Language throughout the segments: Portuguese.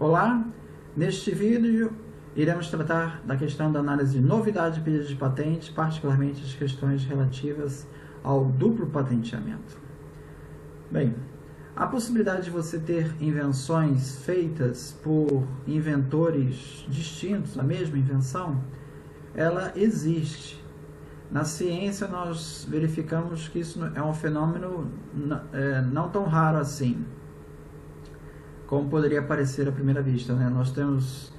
Olá, neste vídeo iremos tratar da questão da análise de novidade de pedido de patente, particularmente as questões relativas ao duplo patenteamento. Bem, a possibilidade de você ter invenções feitas por inventores distintos, a mesma invenção, ela existe. Na ciência nós verificamos que isso é um fenômeno não tão raro assim, como poderia parecer à primeira vista, né? Nós temos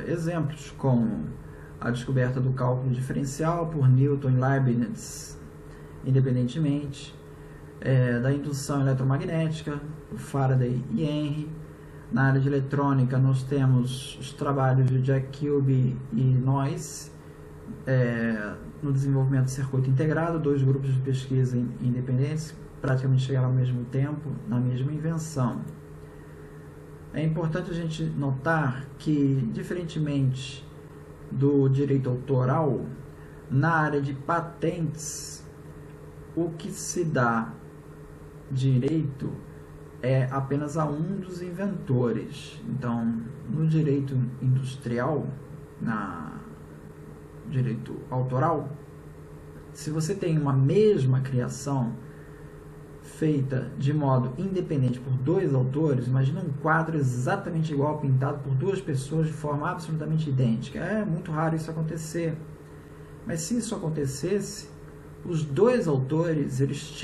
exemplos como a descoberta do cálculo diferencial por Newton e Leibniz, independentemente, da indução eletromagnética, por Faraday e Henry. Na área de eletrônica nós temos os trabalhos de Jack Kilby e Noyce, no desenvolvimento de circuito integrado, dois grupos de pesquisa independentes, praticamente chegaram ao mesmo tempo, na mesma invenção. É importante a gente notar que, diferentemente do direito autoral, na área de patentes, o que se dá direito é apenas a um dos inventores. Então, no direito industrial, no direito autoral, se você tem uma mesma criação feita de modo independente por dois autores, imagina um quadro exatamente igual pintado por duas pessoas de forma absolutamente idêntica. É muito raro isso acontecer, mas se isso acontecesse, os dois autores eles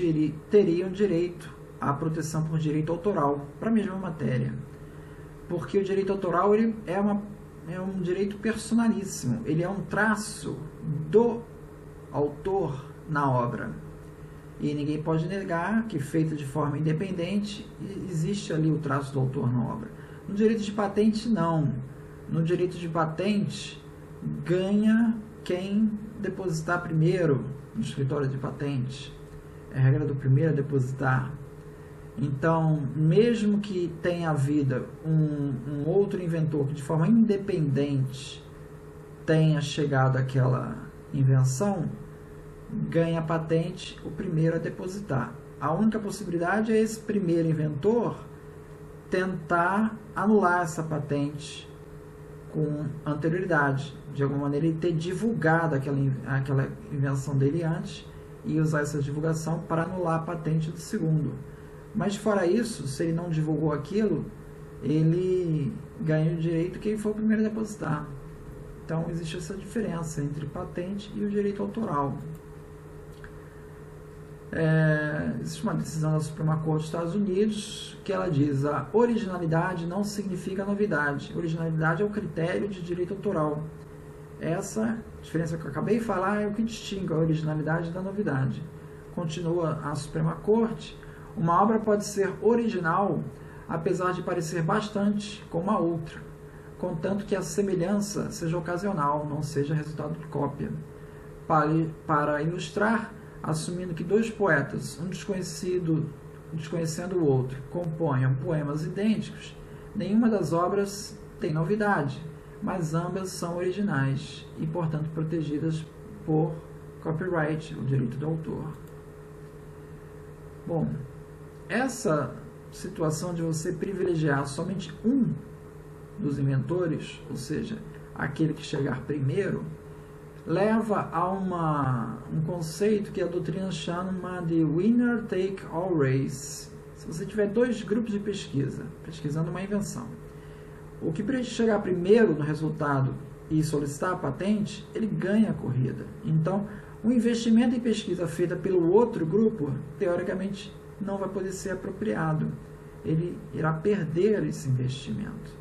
teriam direito à proteção por direito autoral para a mesma matéria, porque o direito autoral ele é um direito personalíssimo, ele é um traço do autor na obra. E ninguém pode negar que, feita de forma independente, existe ali o traço do autor na obra. No direito de patente, não. No direito de patente, ganha quem depositar primeiro no escritório de patente. É a regra do primeiro a depositar. Então, mesmo que tenha havido um outro inventor que, de forma independente, tenha chegado àquela invenção, ganha a patente o primeiro a depositar. A única possibilidade é esse primeiro inventor tentar anular essa patente com anterioridade, de alguma maneira ele ter divulgado aquela invenção dele antes e usar essa divulgação para anular a patente do segundo. Mas fora isso, se ele não divulgou aquilo, ele ganha o direito quem for o primeiro a depositar. Então existe essa diferença entre patente e o direito autoral. Existe uma decisão da Suprema Corte dos Estados Unidos que ela diz: a originalidade não significa novidade. Originalidade é o critério de direito autoral. Essa diferença que eu acabei de falar é o que distingue a originalidade da novidade. Continua a Suprema Corte: uma obra pode ser original apesar de parecer bastante com uma outra, contanto que a semelhança seja ocasional, não seja resultado de cópia. Para ilustrar, assumindo que dois poetas, um desconhecendo o outro, componham poemas idênticos, nenhuma das obras tem novidade, mas ambas são originais e, portanto, protegidas por copyright, o direito do autor. Bom, essa situação de você privilegiar somente um dos inventores, ou seja, aquele que chegar primeiro, leva a um conceito que a doutrina chama de winner take all race. Se você tiver dois grupos de pesquisa, pesquisando uma invenção, o que chegar primeiro no resultado e solicitar a patente, ele ganha a corrida. Então, o investimento em pesquisa feita pelo outro grupo, teoricamente, não vai poder ser apropriado. Ele irá perder esse investimento.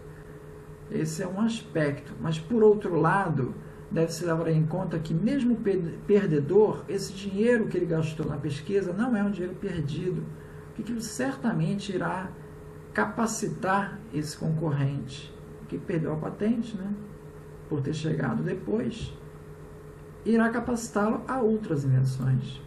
Esse é um aspecto. Mas, por outro lado, deve-se levar em conta que, mesmo perdedor, esse dinheiro que ele gastou na pesquisa não é um dinheiro perdido, porque ele certamente irá capacitar esse concorrente, que perdeu a patente, né, por ter chegado depois, irá capacitá-lo a outras invenções.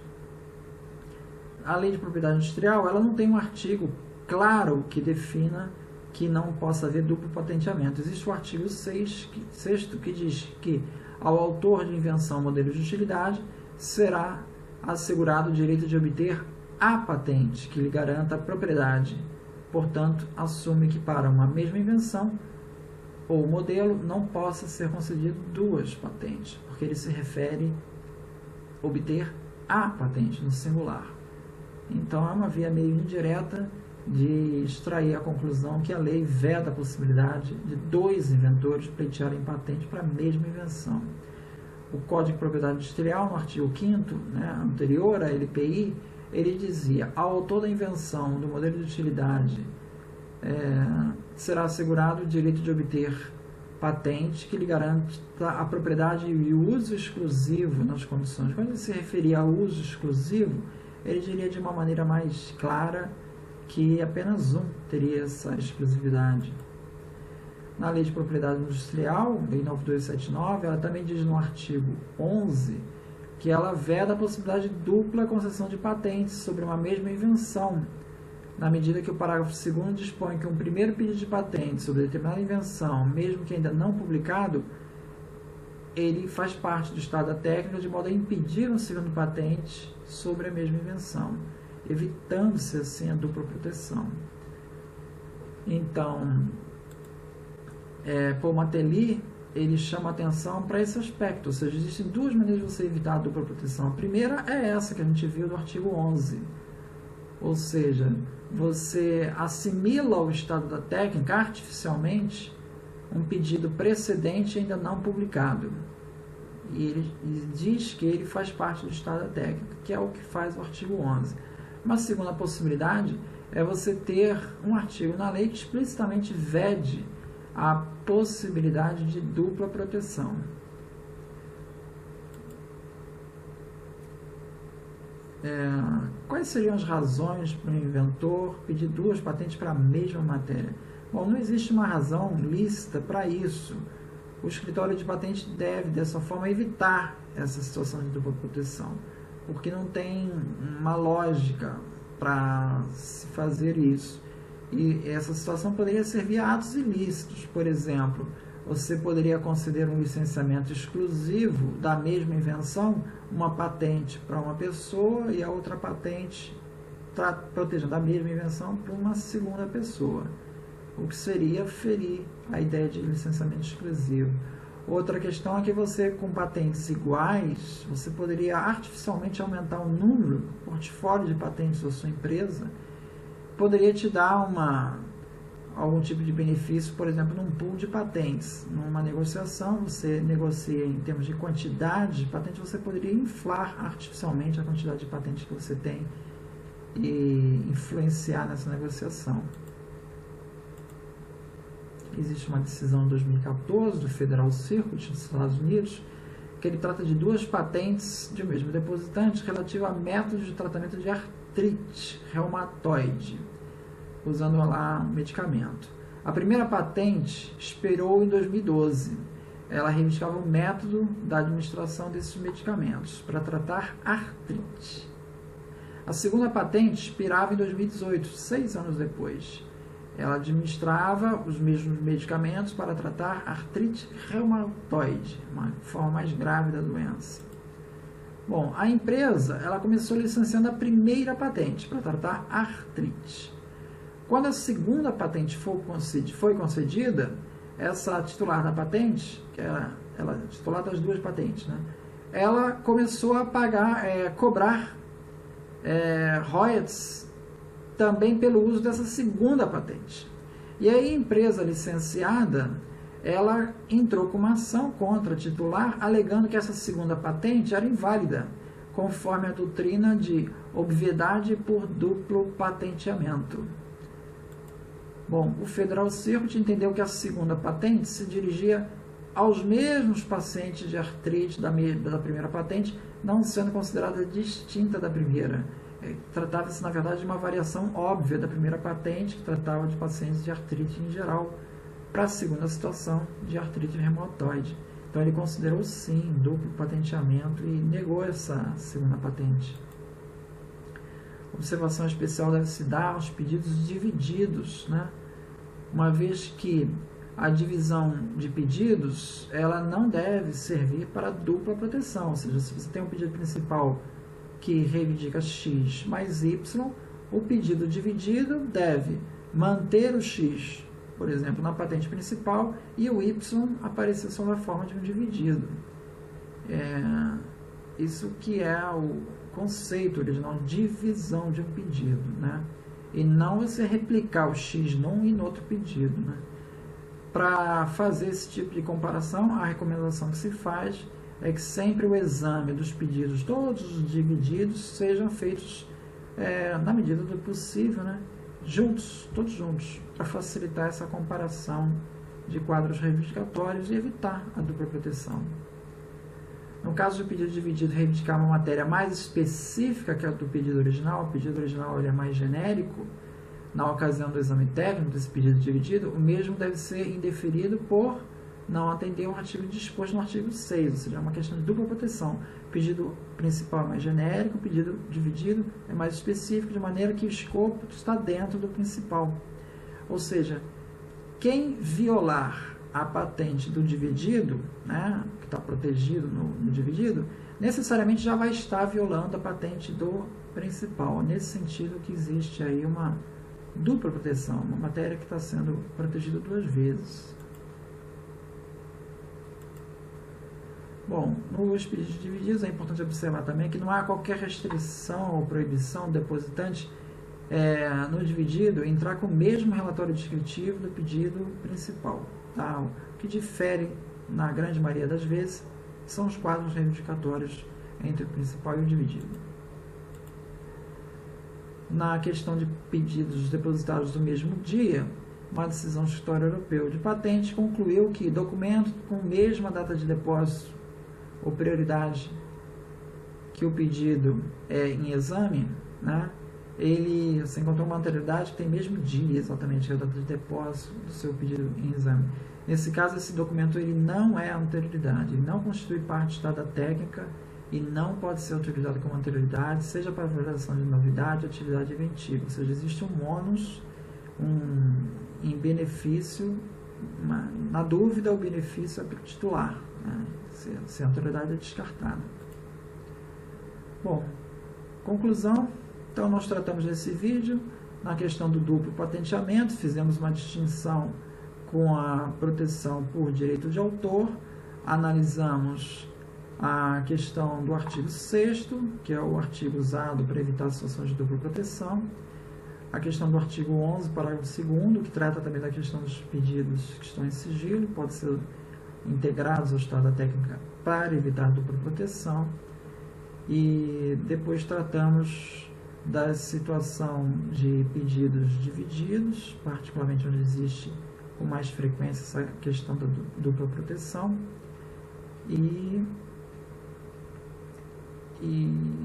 A lei de propriedade industrial, ela não tem um artigo claro que defina que não possa haver duplo patenteamento. Existe o artigo 6º que diz que ao autor de invenção, modelo de utilidade, será assegurado o direito de obter a patente que lhe garanta a propriedade portanto, assume que para uma mesma invenção ou modelo não possa ser concedido duas patentes, porque ele se refere a obter a patente no singular. Então, é uma via meio indireta de extrair a conclusão que a lei veda a possibilidade de dois inventores pleitearem patente para a mesma invenção. O Código de Propriedade Industrial, no artigo 5º, anterior à LPI, ele dizia: ao autor da invenção do modelo de utilidade será assegurado o direito de obter patente que lhe garanta a propriedade e o uso exclusivo nas condições. Quando ele se referia ao uso exclusivo, ele diria de uma maneira mais clara que apenas um teria essa exclusividade. Na Lei de Propriedade Industrial, Lei 9279, ela também diz no artigo 11 que ela veda a possibilidade de dupla concessão de patentes sobre uma mesma invenção, na medida que o parágrafo 2º dispõe que um primeiro pedido de patente sobre determinada invenção, mesmo que ainda não publicado, ele faz parte do estado da técnica de modo a impedir um segundo patente sobre a mesma invenção, evitando-se assim a dupla proteção. Então, Paul Martelly, ele chama atenção para esse aspecto, ou seja, existem duas maneiras de você evitar a dupla proteção. A primeira é essa que a gente viu do artigo 11, ou seja, você assimila ao estado da técnica artificialmente um pedido precedente ainda não publicado. E ele diz que ele faz parte do estado da técnica, que é o que faz o artigo 11. Uma segunda possibilidade é você ter um artigo na lei que explicitamente vede a possibilidade de dupla proteção. Quais seriam as razões para o inventor pedir duas patentes para a mesma matéria? Bom, não existe uma razão lícita para isso. O escritório de patentes deve, dessa forma, evitar essa situação de dupla proteção, porque não tem uma lógica para se fazer isso. E essa situação poderia servir a atos ilícitos. Por exemplo, você poderia conceder um licenciamento exclusivo da mesma invenção, uma patente para uma pessoa e a outra patente protegendo a mesma invenção para uma segunda pessoa, o que seria ferir a ideia de licenciamento exclusivo. Outra questão é que você, com patentes iguais, você poderia artificialmente aumentar o número, o portfólio de patentes da sua empresa, poderia te dar algum tipo de benefício, por exemplo, num pool de patentes. Numa negociação, você negocia em termos de quantidade de patentes, você poderia inflar artificialmente a quantidade de patentes que você tem e influenciar nessa negociação. Existe uma decisão em 2014 do Federal Circuit dos Estados Unidos, que ele trata de duas patentes de um mesmo depositante relativa a métodos de tratamento de artrite reumatoide, usando lá um medicamento. A primeira patente expirou em 2012. Ela reivindicava o método da administração desses medicamentos para tratar artrite. A segunda patente expirava em 2018, 6 anos depois. Ela administrava os mesmos medicamentos para tratar artrite reumatoide, uma forma mais grave da doença. Bom, a empresa ela começou licenciando a primeira patente para tratar artrite. Quando a segunda patente foi concedida, essa titular da patente, que era ela titular das duas patentes, ela começou a cobrar royalties também pelo uso dessa segunda patente. E aí a empresa licenciada, ela entrou com uma ação contra a titular, alegando que essa segunda patente era inválida, conforme a doutrina de obviedade por duplo patenteamento. Bom, o Federal Circuit entendeu que a segunda patente se dirigia aos mesmos pacientes de artrite da primeira patente, não sendo considerada distinta da primeira. Tratava-se, na verdade, de uma variação óbvia da primeira patente, que tratava de pacientes de artrite em geral, para a segunda situação de artrite reumatoide. Então, ele considerou, sim, duplo patenteamento e negou essa segunda patente. Observação especial deve se dar aos pedidos divididos, uma vez que a divisão de pedidos ela não deve servir para dupla proteção, ou seja, se você tem um pedido principal que reivindica X mais Y, o pedido dividido deve manter o X, por exemplo, na patente principal e o Y aparecer sob a forma de um dividido. Isso que é o conceito original, divisão de um pedido, né? E não você replicar o X num e no outro pedido, né? Para fazer esse tipo de comparação, a recomendação que se faz é que sempre o exame dos pedidos, todos os divididos, sejam feitos na medida do possível, né? Juntos, todos juntos, para facilitar essa comparação de quadros reivindicatórios e evitar a dupla proteção. No caso do pedido dividido reivindicar uma matéria mais específica que a do pedido original, o pedido original ele é mais genérico, na ocasião do exame técnico desse pedido dividido, o mesmo deve ser indeferido por não atender ao artigo disposto no artigo 6, ou seja, é uma questão de dupla proteção. O pedido principal é mais genérico, o pedido dividido é mais específico, de maneira que o escopo está dentro do principal. Ou seja, quem violar a patente do dividido, né, que está protegido no dividido, necessariamente já vai estar violando a patente do principal. Nesse sentido que existe aí uma dupla proteção, uma matéria que está sendo protegida duas vezes. Bom, nos pedidos divididos é importante observar também que não há qualquer restrição ou proibição do depositante no dividido entrar com o mesmo relatório descritivo do pedido principal. Tá? O que difere, na grande maioria das vezes, são os quadros reivindicatórios entre o principal e o dividido. Na questão de pedidos depositados no mesmo dia, uma decisão do Escritório Europeu de Patentes concluiu que documento com mesma data de depósito ou prioridade que o pedido é em exame, né, você encontrou uma anterioridade que tem mesmo dia exatamente que a data de depósito do seu pedido em exame. Nesse caso, esse documento ele não é anterioridade, ele não constitui parte do estado da técnica e não pode ser utilizado como anterioridade, seja para validação de novidade ou atividade inventiva. Ou seja, existe um ônus em benefício, na dúvida, o benefício é para o titular, né? Se a anterioridade é descartada. Bom, conclusão. Então, nós tratamos nesse vídeo, na questão do duplo patenteamento, fizemos uma distinção com a proteção por direito de autor, analisamos a questão do artigo 6º, que é o artigo usado para evitar situações de dupla proteção, a questão do artigo 11, parágrafo 2º, que trata também da questão dos pedidos que estão em sigilo, pode ser integrados ao estado da técnica para evitar dupla proteção, e depois tratamos da situação de pedidos divididos, particularmente onde existe com mais frequência essa questão da dupla proteção, e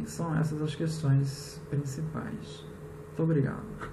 são essas as questões principais. Muito obrigado.